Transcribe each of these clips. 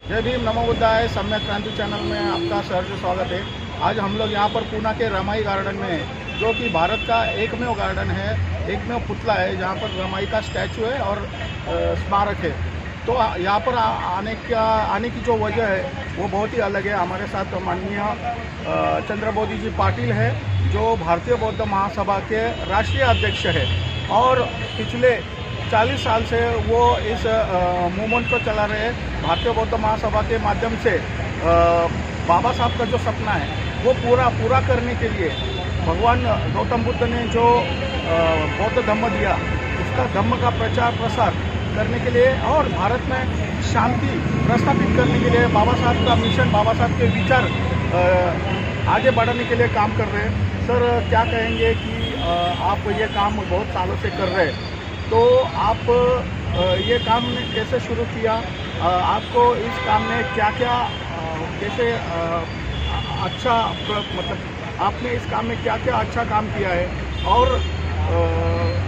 जय भीम, नमो बुद्धाय। सम्यक क्रांति चैनल में आपका सहर्ष स्वागत है। आज हम लोग यहाँ पर पूना के रमाई गार्डन में हैं, जो कि भारत का एकमेव गार्डन है, एकमेव पुतला है जहाँ पर रमाई का स्टैचू है और स्मारक है। तो यहाँ पर आने की जो वजह है वो बहुत ही अलग है। हमारे साथ माननीय चंद्रबोधी जी पाटिल है, जो भारतीय बौद्ध महासभा के राष्ट्रीय अध्यक्ष है और पिछले 40 साल से वो इस मूवमेंट को चला रहे हैं। भारतीय बौद्ध महासभा के माध्यम से बाबा साहब का जो सपना है वो पूरा करने के लिए भगवान गौतम बुद्ध ने जो बौद्ध धम्म दिया, उसका धम्म का प्रचार प्रसार करने के लिए और भारत में शांति प्रस्थापित करने के लिए बाबा साहब का मिशन, बाबा साहब के विचार आगे बढ़ाने के लिए काम कर रहे हैं। सर, क्या कहेंगे कि आप ये काम बहुत सालों से कर रहे हैं, तो आप ये काम कैसे शुरू किया? आपको इस काम में क्या क्या कैसे अच्छा मतलब आपने इस काम में क्या क्या अच्छा काम किया है और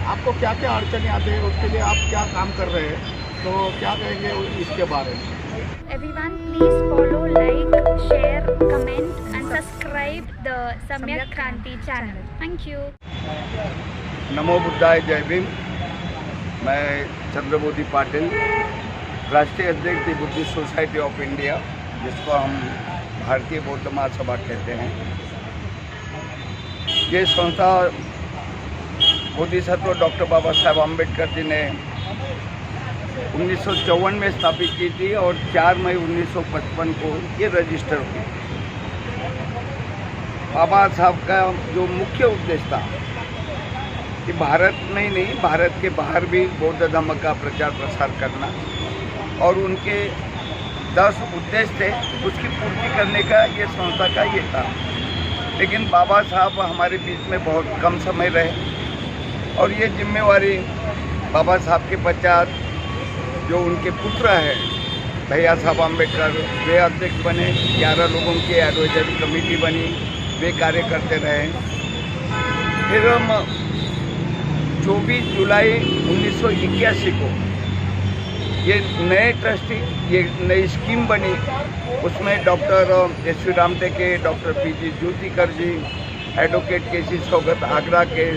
आपको क्या क्या अड़चने आते हैं, उसके लिए आप क्या काम कर रहे हैं, तो क्या कहेंगे इसके बारे में? Everyone, please follow, like, share, comment and subscribe the Samyak Kranti channel. Thank you. नमो बुद्धाय, जय भीम। मैं चंद्रबोधी पाटिल, राष्ट्रीय अध्यक्ष दी बुद्धिस्ट सोसाइटी ऑफ इंडिया, जिसको हम भारतीय बौद्ध महासभा कहते हैं। ये संस्था बोधिसत्व डॉक्टर बाबा साहब आम्बेडकर जी ने 1954 में स्थापित की थी और 4 मई 1955 को ये रजिस्टर हुई। बाबा साहब का जो मुख्य उद्देश्य था कि भारत में ही नहीं, भारत के बाहर भी बौद्ध धर्म का प्रचार प्रसार करना, और उनके 10 उद्देश्य थे, उसकी पूर्ति करने का ये संस्था का ये था। लेकिन बाबा साहब हमारे बीच में बहुत कम समय रहे और ये जिम्मेवारी बाबा साहब के पश्चात जो उनके पुत्र हैं भैया साहब आम्बेडकर, वे अध्यक्ष बने। 11 लोगों की एडवाइजरी कमेटी बनी, वे कार्य करते रहे। फिर हम 24 जुलाई 1981 को ये नए ट्रस्टी, ये नई स्कीम बनी। उसमें doctor S V. Ramteke, doctor P G. Jyotikar ji, advocate K C. Saugat Agra के,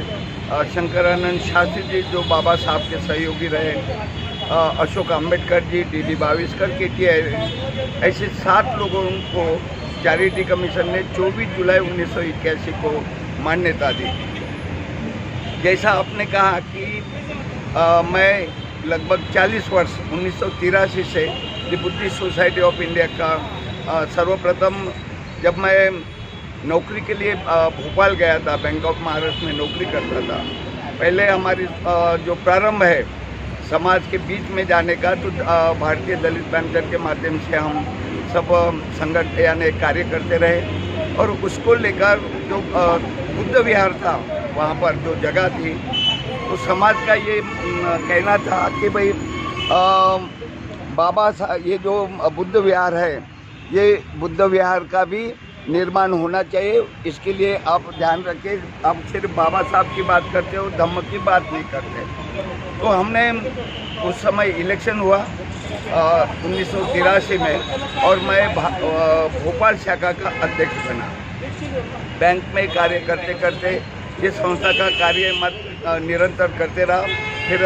शंकरानंद शास्त्री जी जो बाबा साहब के सहयोगी रहे, अशोक अम्बेडकर जी, डी.डी. बाविस्कर के ऐसे 7 लोगों को चैरिटी कमीशन ने 24 जुलाई 1981 को मान्यता दी। जैसा आपने कहा कि मैं लगभग 40 वर्ष 1983 से the Buddhist society of India का सर्वप्रथम जब मैं नौकरी के लिए भोपाल गया था, बैंक ऑफ महाराष्ट्र में नौकरी करता था। पहले हमारी जो प्रारंभ है समाज के बीच में जाने का, तो भारतीय दलित बैंकर के माध्यम से हम सब संगठन यानी कार्य करते रहे और उसको लेकर जो बुद्ध विहार था, वहाँ पर जो जगह थी, तो समाज का ये कहना था कि भाई बाबा साहब ये जो बुद्ध विहार है, ये बुद्ध विहार का भी निर्माण होना चाहिए। इसके लिए आप ध्यान रखें, आप सिर्फ बाबा साहब की बात करते हो, धम्म की बात नहीं करते। तो हमने उस समय इलेक्शन हुआ 1983 में और मैं भोपाल शाखा का अध्यक्ष बना। बैंक में कार्य करते करते ये संस्था का कार्य निरंतर करते रहा। फिर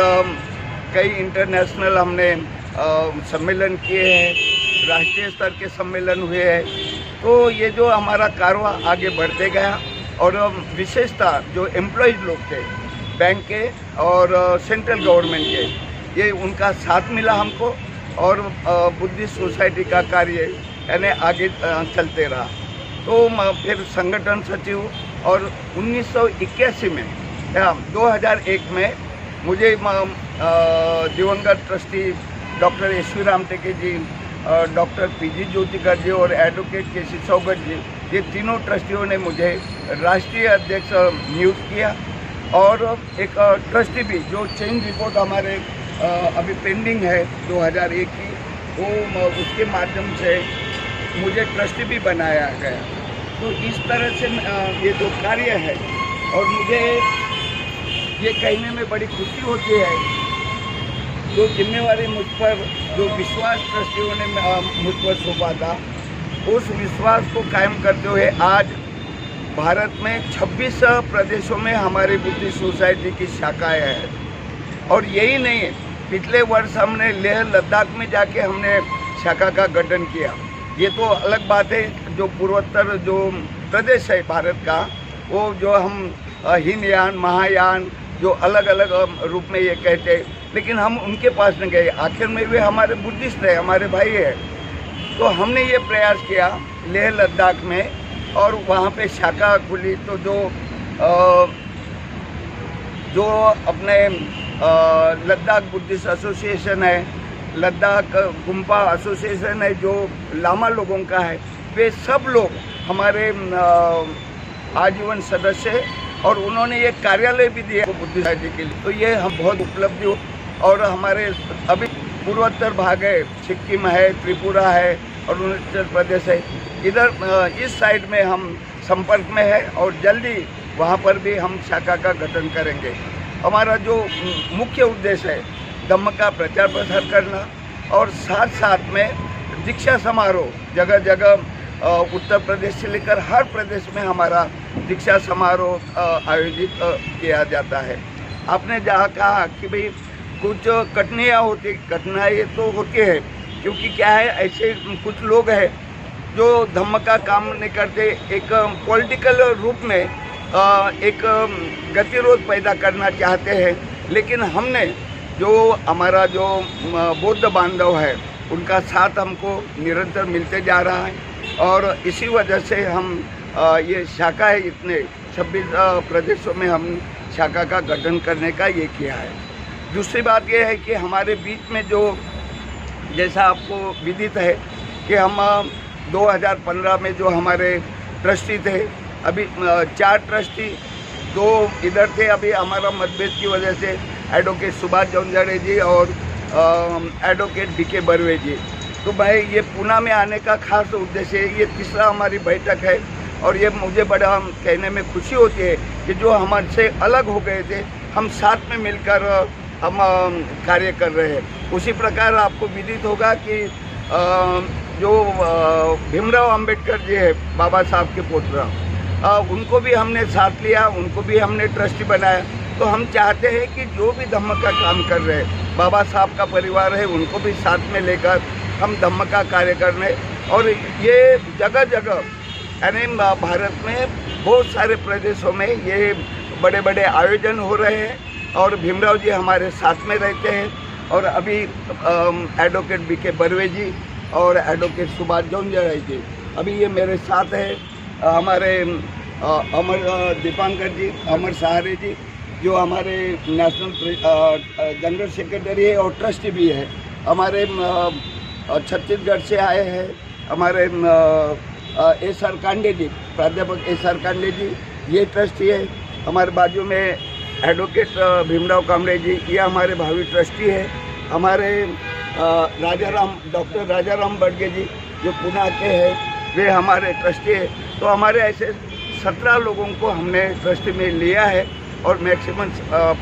कई इंटरनेशनल हमने सम्मेलन किए हैं, राष्ट्रीय स्तर के सम्मेलन हुए हैं। तो ये जो हमारा कारवा आगे बढ़ते गया और विशेषतः जो एम्प्लॉयज़ लोग थे बैंक के और सेंट्रल गवर्नमेंट के, ये उनका साथ मिला हमको और बुद्धिस्ट सोसाइटी का कार्य यानी आगे चलते रहा। तो फिर संगठन सचिव और 1981 में या 2001 में मुझे दिवंगत ट्रस्टी डॉक्टर एस.वी. रामटेके जी, डॉक्टर पी.जी. ज्योतिकर जी और एडवोकेट के.सी. सौगत जी, ये तीनों ट्रस्टियों ने मुझे राष्ट्रीय अध्यक्ष नियुक्त किया। और एक ट्रस्टी भी जो चेंज रिपोर्ट हमारे अभी पेंडिंग है 2001 की, वो उसके माध्यम से मुझे ट्रस्टी भी बनाया गया। तो इस तरह से ये जो कार्य है, और मुझे ये कहने में बड़ी खुशी होती है जो जिम्मेवारी मुझ पर, जो विश्वास ट्रस्टियों ने मुझ पर सौंपा था, उस विश्वास को कायम करते हुए आज भारत में 26 प्रदेशों में हमारी बुद्धिस्ट सोसाइटी की शाखाएं हैं। और यही नहीं, पिछले वर्ष हमने लेह लद्दाख में जाके हमने शाखा का गठन किया। ये तो अलग बात है, जो पूर्वोत्तर जो प्रदेश है भारत का, वो जो हम हीनयान, महायान, जो अलग अलग रूप में ये कहते हैं, लेकिन हम उनके पास नहीं गए। आखिर में वे हमारे बुद्धिस्ट है, हमारे भाई है। तो हमने ये प्रयास किया लेह लद्दाख में, और वहाँ पे शाखा खुली। तो जो अपने लद्दाख बुद्धिस्ट एसोसिएशन है, लद्दाख गुम्पा एसोसिएशन है, जो लामा लोगों का है, वे सब लोग हमारे आजीवन सदस्य है। और उन्होंने ये कार्यालय भी दिया बुद्धिस्ट सोसाइटी के लिए। तो ये हम बहुत उपलब्धि हो। और हमारे अभी पूर्वोत्तर भाग है, सिक्किम है, त्रिपुरा है, अरुणाचल प्रदेश है, इधर इस साइड में हम संपर्क में है, और जल्दी वहाँ पर भी हम शाखा का गठन करेंगे। हमारा जो मुख्य उद्देश्य है धम्म का प्रचार प्रसार करना, और साथ साथ में दीक्षा समारोह जगह जगह उत्तर प्रदेश से लेकर हर प्रदेश में हमारा दीक्षा समारोह आयोजित किया जाता है। आपने जहाँ कहा कि भाई कुछ कठिनाई तो होती है, क्योंकि क्या है, ऐसे कुछ लोग हैं जो धम्म का काम नहीं करते, एक पॉलिटिकल रूप में एक गतिरोध पैदा करना चाहते हैं। लेकिन हमने जो हमारा जो बौद्ध बांधव है, उनका साथ हमको निरंतर मिलते जा रहा है, और इसी वजह से हम ये शाखा है, इतने 26 प्रदेशों में हम शाखा का गठन करने का ये किया है। दूसरी बात ये है कि हमारे बीच में जो, जैसा आपको विदित है कि हम 2015 में जो हमारे ट्रस्टी थे, अभी 4 ट्रस्टी, 2 इधर थे। अभी हमारा मतभेद की वजह से एडवोकेट सुभाष जौनझड़े जी और एडवोकेट बीके बर्वे जी। तो मैं ये पूना में आने का खास उद्देश्य है, ये तीसरा हमारी बैठक है, और ये मुझे बड़ा कहने में खुशी होती है कि जो हमसे अलग हो गए थे, हम साथ में मिलकर हम कार्य कर रहे हैं। उसी प्रकार आपको विदित होगा कि जो भीमराव अंबेडकर जी है, बाबा साहब के पुत्र, उनको भी हमने साथ लिया, उनको भी हमने ट्रस्टी बनाया। तो हम चाहते हैं कि जो भी धम्म का काम कर रहे हैं, बाबा साहब का परिवार है, उनको भी साथ में लेकर हम धम्म का कार्य करने। और ये जगह जगह यानी भारत में बहुत सारे प्रदेशों में ये बड़े बड़े आयोजन हो रहे हैं, और भीमराव जी हमारे साथ में रहते हैं। और अभी एडवोकेट बीके बर्वे जी और एडवोकेट सुभाष जौनझड़े जी अभी ये मेरे साथ है। हमारे अमर दीपांकर जी, अमर सहारे जी, जो हमारे नेशनल जनरल सेक्रेटरी है और ट्रस्टी भी है, हमारे छत्तीसगढ़ से आए हैं। हमारे एस आर कांडे जी, प्राध्यापक एस आर कांडे जी, ये ट्रस्टी है। हमारे बाजू में एडवोकेट भीमराव कामरे जी, ये हमारे भावी ट्रस्टी है। हमारे डॉक्टर राजाराम बडगे जी, जो पुणे के हैं, वे हमारे ट्रस्टी है। तो हमारे ऐसे 17 लोगों को हमने ट्रस्टी में लिया है, और मैक्सिमम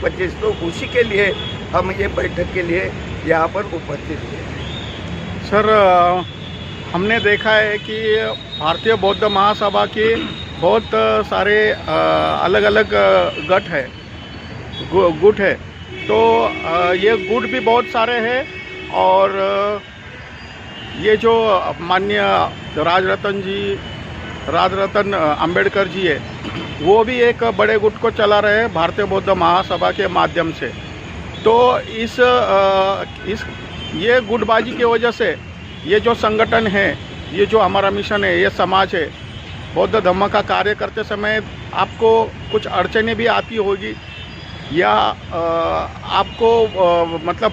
25। तो उसी के लिए हम ये बैठक के लिए यहाँ पर उपस्थित हैं। सर, हमने देखा है कि भारतीय बौद्ध महासभा के बहुत सारे अलग अलग गुट है। तो ये गुट भी बहुत सारे हैं, और ये जो माननीय राजरतन अंबेडकर जी है, वो भी एक बड़े गुट को चला रहे हैं भारतीय बौद्ध महासभा के माध्यम से। तो ये गुटबाजी की वजह से ये जो संगठन है, ये जो हमारा मिशन है, ये समाज है, बौद्ध धम्म का कार्य करते समय आपको कुछ अड़चनें भी आती होगी, या आपको मतलब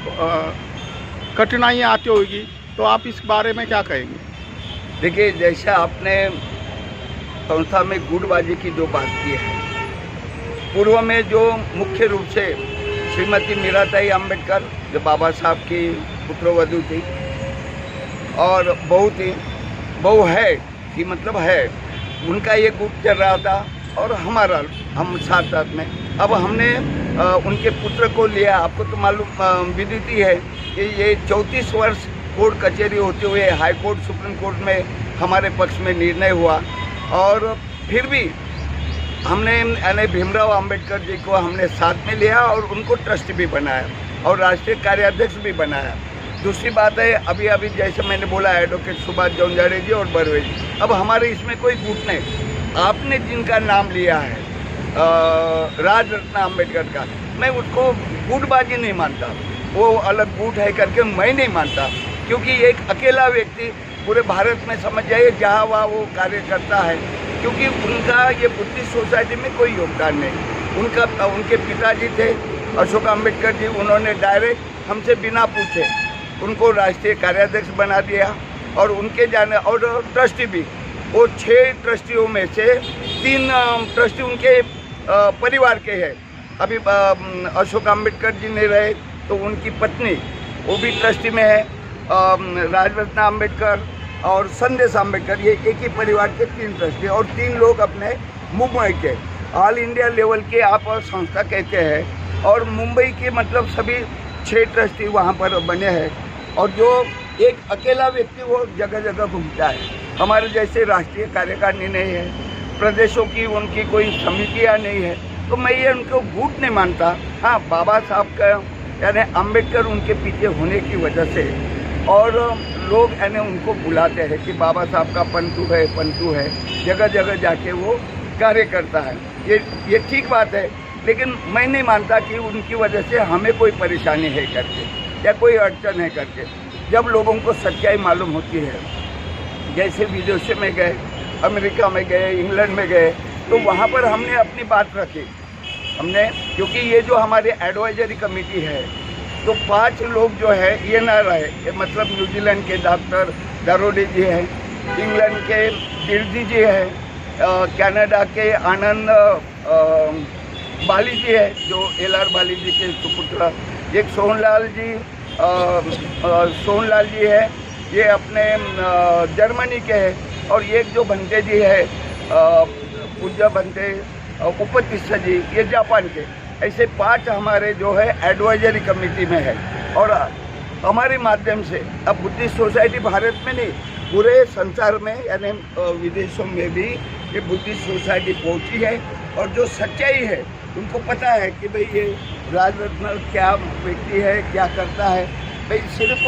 कठिनाइयाँ आती होगी। तो आप इस बारे में क्या कहेंगे? देखिए, जैसा आपने संस्था में गुटबाजी की जो बात की है, पूर्व में जो मुख्य रूप से श्रीमती मीराताई अंबेडकर, जो बाबा साहब की पुत्रवधू थी, और बहू है कि मतलब है, उनका ये गुट चल रहा था, और हम साथ में अब हमने उनके पुत्र को लिया। आपको तो मालूम विदित ही है कि ये 34 वर्ष कोर्ट कचहरी होते हुए हाई कोर्ट सुप्रीम कोर्ट में हमारे पक्ष में निर्णय हुआ, और फिर भी हमने यानी भीमराव अंबेडकर जी को हमने साथ में लिया और उनको ट्रस्ट भी बनाया और राष्ट्रीय कार्याध्यक्ष भी बनाया। दूसरी बात है, अभी अभी जैसे मैंने बोला एडवोकेट सुभाष जौनझाड़े जी और बर्वे जी, अब हमारे इसमें कोई गुट नहीं। आपने जिनका नाम लिया है राज रत्न अंबेडकर का, मैं उसको गुटबाजी नहीं मानता, वो अलग गुट है करके मैं नहीं मानता, क्योंकि एक अकेला व्यक्ति पूरे भारत में समझ जाइए जहाँ वहाँ वो कार्य करता है, क्योंकि उनका ये बुद्धिस्ट सोसाइटी में कोई योगदान नहीं। उनके पिताजी थे अशोक अंबेडकर जी, उन्होंने डायरेक्ट हमसे बिना पूछे उनको राष्ट्रीय कार्याध्यक्ष बना दिया, और उनके जाने और ट्रस्टी भी, वो 6 ट्रस्टियों में से 3 ट्रस्टी उनके परिवार के हैं। अभी अशोक अंबेडकर जी नहीं रहे तो उनकी पत्नी वो भी ट्रस्टी में है, राजरत्न अंबेडकर और संदेश अंबेडकर, ये एक ही परिवार के 3 ट्रस्टी, और 3 लोग अपने मुंबई के ऑल इंडिया लेवल के आप संस्था कहते हैं, और मुंबई के मतलब सभी 6 ट्रस्टी वहाँ पर बने हैं, और जो एक अकेला व्यक्ति वो जगह जगह घूमता है। हमारे जैसे राष्ट्रीय कार्यकारिणी नहीं है, प्रदेशों की उनकी कोई समितियाँ नहीं है, तो मैं ये उनको गुट नहीं मानता। हाँ, बाबा साहब का यानी अंबेडकर उनके पीछे होने की वजह से, और लोग यानी उनको बुलाते हैं कि बाबा साहब का पंतु है, जगह जगह जाके वो कार्य करता है, ये ठीक बात है, लेकिन मैं नहीं मानता कि उनकी वजह से हमें कोई परेशानी है करके या कोई अड़चन है करके। जब लोगों को सच्चाई मालूम होती है, जैसे विदेशों में गए, अमेरिका में गए, इंग्लैंड में गए, तो वहाँ पर हमने अपनी बात रखी हमने, क्योंकि ये जो हमारे एडवाइजरी कमेटी है, तो 5 लोग जो है ये ना रहे, मतलब न्यूजीलैंड के डॉक्टर दारोडे जी हैं, इंग्लैंड के बिरदी जी हैं, कनाडा के आनंद बाली जी है जो LR बाली जी के सुपुत्र, एक सोहनलाल जी है, ये अपने जर्मनी के हैं, और एक जो भंते जी है पूजा भंते उपतिष्ठ जी, ये जापान के। ऐसे 5 हमारे जो है एडवाइजरी कमेटी में है, और हमारे माध्यम से अब बुद्धिस्ट सोसाइटी भारत में नहीं पूरे संसार में यानी विदेशों में भी ये बुद्धिस्ट सोसाइटी पहुंची है, और जो सच्चाई है उनको पता है कि भाई ये राजरत्न क्या व्यक्ति है, क्या करता है। भाई सिर्फ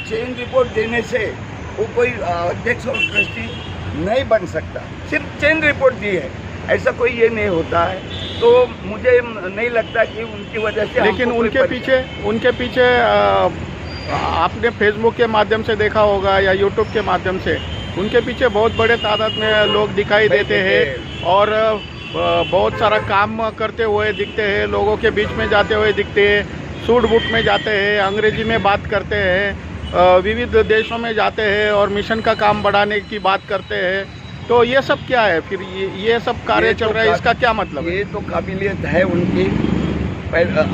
चेन रिपोर्ट देने से वो कोई अध्यक्ष और ट्रस्टी नहीं बन सकता, सिर्फ चेन रिपोर्ट दी है, ऐसा कोई ये नहीं होता है। तो मुझे नहीं लगता कि उनकी वजह से, लेकिन उनके पीछे आपने फेसबुक के माध्यम से देखा होगा या यूट्यूब के माध्यम से, उनके पीछे बहुत बड़े तादाद में लोग दिखाई देते हैं, और बहुत सारा काम करते हुए दिखते हैं, लोगों के बीच में जाते हुए दिखते हैं, सूट बूट में जाते हैं, अंग्रेजी में बात करते हैं, विविध देशों में जाते हैं और मिशन का काम बढ़ाने की बात करते हैं। तो ये सब क्या है फिर, ये सब कार्य चल रहा है, इसका क्या मतलब है? ये तो काबिलियत है उनकी।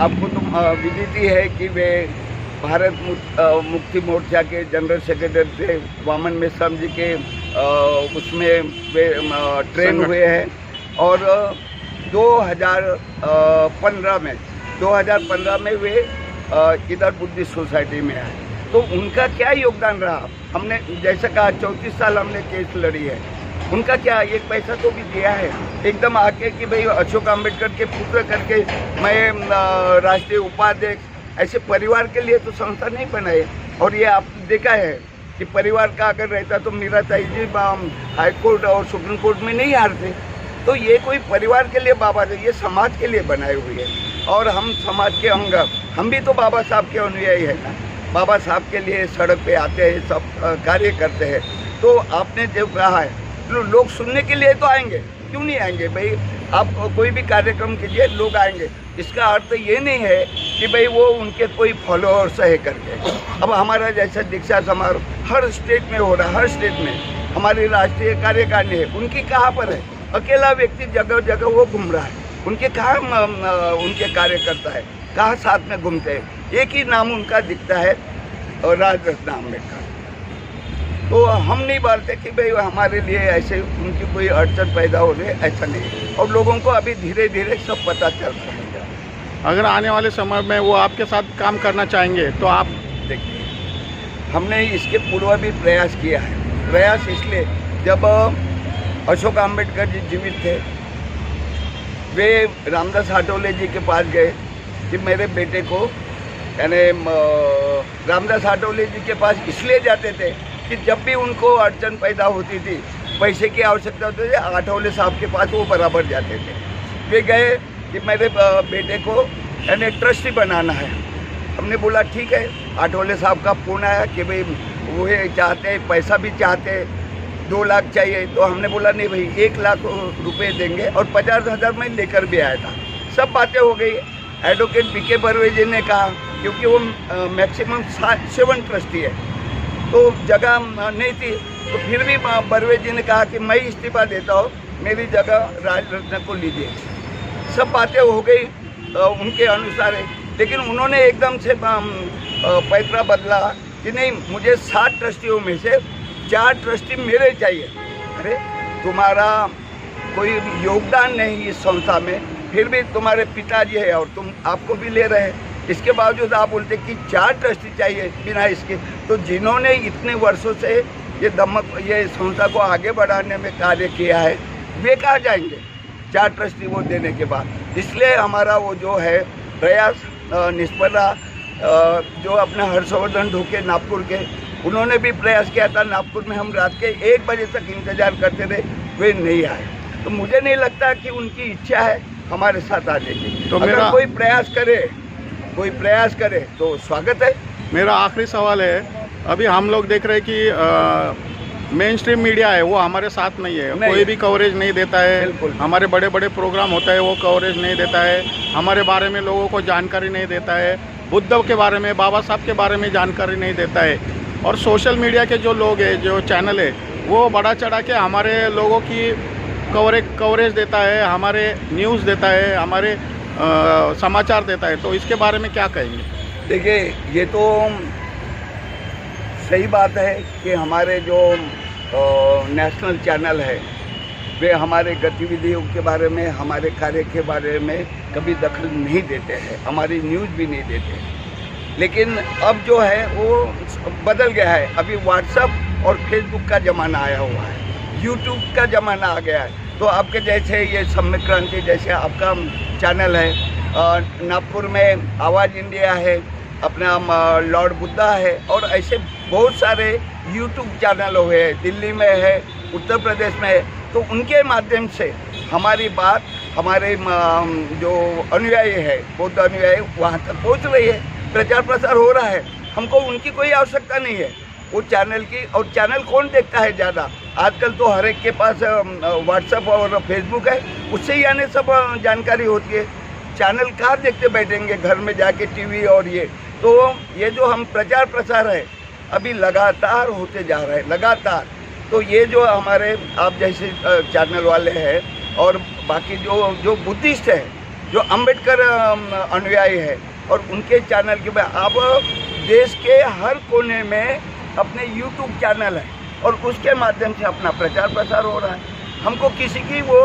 आपको तो विदित ही है कि वे भारत मुक्ति मोर्चा के जनरल सेक्रेटरी थे, वामन मेश्राम जी के उसमें वे ट्रेन हुए हैं, और 2015 में वे इधर बुद्धिस्ट सोसाइटी में आए। तो उनका क्या योगदान रहा? हमने जैसे कहा 34 साल हमने केस लड़ी है, उनका क्या एक पैसा तो भी दिया है एकदम आके कि भाई अशोक अंबेडकर के पुत्र करके मैं राष्ट्रीय उपाध्यक्ष, ऐसे परिवार के लिए तो संस्था नहीं बनाए। और ये आप देखा है कि परिवार का अगर रहता तो मीराताई जी हाई कोर्ट और सुप्रीम कोर्ट में नहीं हारते। तो ये कोई परिवार के लिए बाबा थे, ये समाज के लिए बनाए हुए हैं, और हम समाज के अंग, हम भी तो बाबा साहब के अनुयायी है ना। बाबा साहब के लिए सड़क पे आते हैं, सब कार्य करते हैं। तो आपने जो कहा है लोग सुनने के लिए तो आएंगे, क्यों नहीं आएंगे भाई? आप कोई भी कार्यक्रम कीजिए, लोग आएंगे। इसका अर्थ ये नहीं है कि भाई वो उनके कोई फॉलोअर्स है करके। अब हमारा जैसा दीक्षा समारोह हर स्टेट में हो रहा है, हर स्टेट में हमारी राष्ट्रीय कार्यकारिणी है, उनकी कहाँ पर है? अकेला व्यक्ति जगह जगह वो घूम रहा है, उनके कहाँ उनके कार्यकर्ता है, कहाँ साथ में घूमते हैं? एक ही नाम उनका दिखता है, राजरत्न अंबेडकर। तो हम नहीं बोलते कि भाई हमारे लिए ऐसे उनकी कोई अड़चन पैदा हो रही है, ऐसा नहीं। और लोगों को अभी धीरे धीरे सब पता चल समझ जाए। अगर आने वाले समय में वो आपके साथ काम करना चाहेंगे तो आप देखिए, हमने इसके पूर्व भी प्रयास किया है। प्रयास इसलिए, जब अशोक आम्बेडकर जी जीवित थे, वे रामदास आठवले जी के पास गए कि मेरे बेटे को, यानी रामदास आठवले जी के पास इसलिए जाते थे कि जब भी उनको अड़चन पैदा होती थी, पैसे की आवश्यकता होती थी, आठवले साहब के पास वो बराबर जाते थे। वे गए कि मेरे बेटे को यानी ट्रस्टी बनाना है। हमने बोला ठीक है। आठवले साहब का फ़ोन आया कि भाई वो चाहते, पैसा भी चाहते, 2 लाख चाहिए। तो हमने बोला नहीं भाई, 1 लाख रुपए देंगे, और 50,000 में लेकर भी आया था। सब बातें हो गई। एडवोकेट बीके बर्वे जी ने कहा, क्योंकि वो मैक्सिमम 7 ट्रस्टी है, तो जगह नहीं थी, तो फिर भी बर्वे जी ने कहा कि मैं इस्तीफा देता हूँ, मेरी जगह राज रत्न को लीजिए। सब बातें हो गई उनके अनुसार है, लेकिन उन्होंने एकदम से पैतरा बदला कि नहीं, मुझे 7 ट्रस्टियों में से 4 ट्रस्टी मेरे चाहिए। अरे तुम्हारा कोई योगदान नहीं इस संस्था में, फिर भी तुम्हारे पिताजी है और तुम आपको भी ले रहे हैं, इसके बावजूद आप बोलते कि 4 ट्रस्टी चाहिए बिना इसके। तो जिन्होंने इतने वर्षों से ये संस्था को आगे बढ़ाने में कार्य किया है, वे कहाँ जाएंगे 4 ट्रस्टी वो देने के बाद। इसलिए हमारा वो जो है प्रयास निष्फल रहा। जो अपने हर्षवर्धन ढोके नागपुर के, उन्होंने भी प्रयास किया था। नागपुर में हम रात के 1 बजे तक इंतजार करते रहे, वे नहीं आए। तो मुझे नहीं लगता कि उनकी इच्छा है हमारे साथ आने की। तो अगर कोई प्रयास करे तो स्वागत है। मेरा आखिरी सवाल है, अभी हम लोग देख रहे हैं कि मेन स्ट्रीम मीडिया है वो हमारे साथ नहीं है, कोई भी कवरेज नहीं देता है। हमारे बड़े बड़े प्रोग्राम होता है वो कवरेज नहीं देता है, हमारे बारे में लोगों को जानकारी नहीं देता है, बुद्ध के बारे में, बाबा साहब के बारे में जानकारी नहीं देता है। और सोशल मीडिया के जो लोग हैं, जो चैनल है, वो बढ़ा चढ़ा के हमारे लोगों की कवरेज देता है, हमारे न्यूज़ देता है, हमारे समाचार देता है। तो इसके बारे में क्या कहेंगे? देखिए, ये तो सही बात है कि हमारे जो नेशनल चैनल है, वे हमारे गतिविधियों के बारे में, हमारे कार्य के बारे में कभी दखल नहीं देते हैं, हमारी न्यूज़ भी नहीं देते। लेकिन अब जो है वो बदल गया है। अभी व्हाट्सएप और फेसबुक का ज़माना आया हुआ है, यूट्यूब का ज़माना आ गया है। तो आपके जैसे ये सम्य क्रांति जैसे आपका चैनल है, नागपुर में आवाज़ इंडिया है, अपना लॉर्ड बुद्धा है, और ऐसे बहुत सारे यूट्यूब चैनल हुए, दिल्ली में है, उत्तर प्रदेश में है। तो उनके माध्यम से हमारी बात, हमारे जो अनुयायी है, बौद्ध अनुयायी, वहाँ तक पहुँच रही है, प्रचार प्रसार हो रहा है। हमको उनकी कोई आवश्यकता नहीं है वो चैनल की। और चैनल कौन देखता है ज़्यादा? आजकल तो हर एक के पास व्हाट्सएप और फेसबुक है, उससे ही आने सब जानकारी होती है। चैनल कहाँ देखते बैठेंगे घर में जाके टीवी और ये। तो ये जो हम प्रचार प्रसार है अभी लगातार होते जा रहा है, लगातार। तो ये जो हमारे आप जैसे चैनल वाले हैं और बाकी जो बुद्धिस्ट है, जो अम्बेडकर अनुयायी है, और उनके चैनल के बाद अब देश के हर कोने में अपने यूट्यूब चैनल है और उसके माध्यम से अपना प्रचार प्रसार हो रहा है। हमको किसी की वो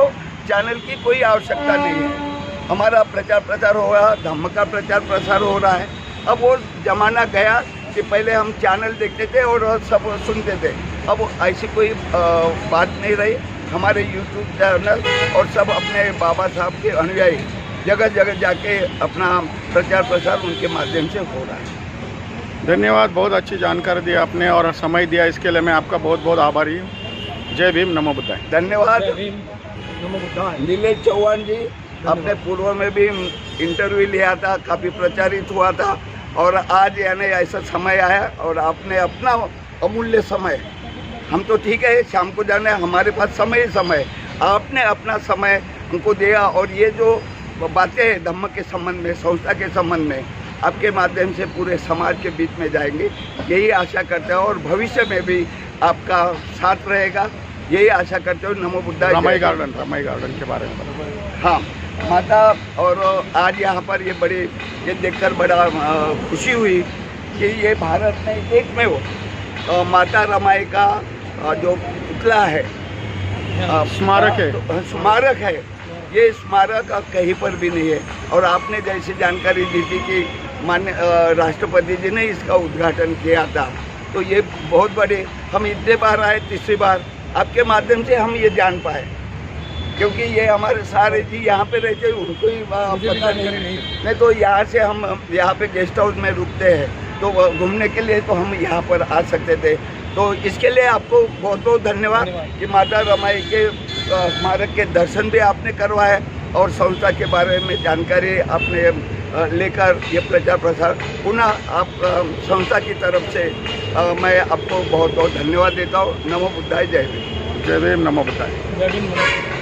चैनल की कोई आवश्यकता नहीं है। हमारा प्रचार प्रसार हो रहा, धम्म का प्रचार प्रसार हो रहा है। अब वो ज़माना गया कि पहले हम चैनल देखते थे और सब सुनते थे, अब ऐसी कोई बात नहीं रही। हमारे यूट्यूब चैनल और सब अपने बाबा साहब के अनुयायी जगह जगह जाके अपना प्रचार प्रसार उनके माध्यम से हो रहा है। धन्यवाद, बहुत अच्छी जानकारी दी आपने और समय दिया, इसके लिए मैं आपका बहुत बहुत आभारी हूँ। जय भीम, नमो बुद्धाय। धन्यवाद। नीलेश चौहान जी, आपने पूर्व में भी इंटरव्यू लिया था, काफ़ी प्रचारित हुआ था, और आज यानी ऐसा समय आया और आपने अपना अमूल्य समय, हम तो ठीक है शाम को जाने, हमारे पास समय ही समय, आपने अपना समय हमको दिया। और ये जो बातें हैं धम्म के संबंध में, संस्था के संबंध में, आपके माध्यम से पूरे समाज के बीच में जाएंगे, यही आशा करते हैं। और भविष्य में भी आपका साथ रहेगा, यही आशा करते हो। नमो बुद्धाय। रमाई गार्डन के बारे में, हाँ माता, और आज यहाँ पर ये देखकर बड़ा खुशी हुई कि ये भारत में एक में हो माता रमाई का जो पुतला है, स्मारक है। स्मारक है। ये स्मारक कहीं पर भी नहीं है। और आपने जैसे जानकारी दी थी कि माननीय राष्ट्रपति जी ने इसका उद्घाटन किया था, तो ये बहुत बड़े, हम इतने बार आए, तीसरी बार आपके माध्यम से हम ये जान पाए, क्योंकि ये हमारे सारे जी यहाँ पे रहते, उनको ही पता नहीं तो यहाँ से हम यहाँ पे गेस्ट हाउस में रुकते हैं, तो घूमने के लिए तो हम यहाँ पर आ सकते थे। तो इसके लिए आपको बहुत बहुत धन्यवाद कि माता रमाई के स्मारक के दर्शन भी आपने करवाए और संस्था के बारे में जानकारी आपने लेकर ये प्रचार प्रसार पुनः आप संस्था की तरफ से मैं आपको बहुत बहुत धन्यवाद देता हूँ। नमो बुद्धाय, जय भीम। जय भीम, नमो बुद्धाय।